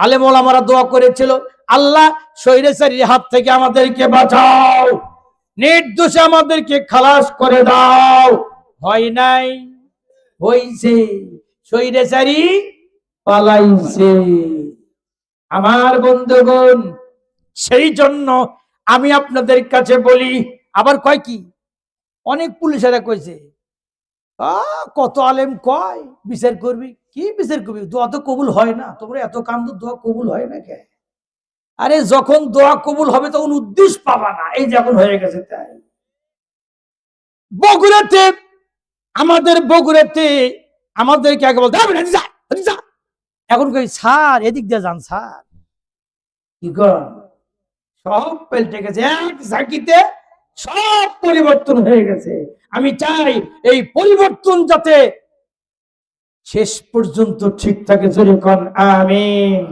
আলেম ওলামারা দোয়া করেছিল, আল্লাহ স্বৈরাচারীর হাত থেকে আমাদেরকে বাঁচাও, নির্দোষে আমাদেরকে খালাস করে দাও। হয় নাই? হইছে। স্বৈরাচারী পালাইছে। আমার বন্ধুগণ, সেই জন্য আমি আপনাদের কাছে বলি, আবার কয় কি, অনেক পুলিশেরা কইছে কত আলেম কয় বিচার করবি, কি বিচার করবি, দোয়া তো কবুল হয় না, তোমরা এত কান্দ, দোয়া কবুল হয় না কে? আরে যখন দোয়া কবুল হবে তখন উদ্দেশ্য পাবা না, এই যখন হয়ে গেছে। তাই বগুড়াতে, আমাদের বগুড়াতে আমাদেরকে আগে বলতে হবে না, এখন কই স্যার এদিক দিয়ে যান স্যার, কি কর, সব পাল্টে গেছে, এক ঝাঁকিতে সব পরিবর্তন হয়ে গেছে। আমি চাই এই পরিবর্তন যাতে শেষ পর্যন্ত ঠিক থাকে। জোরে কোন আমিন।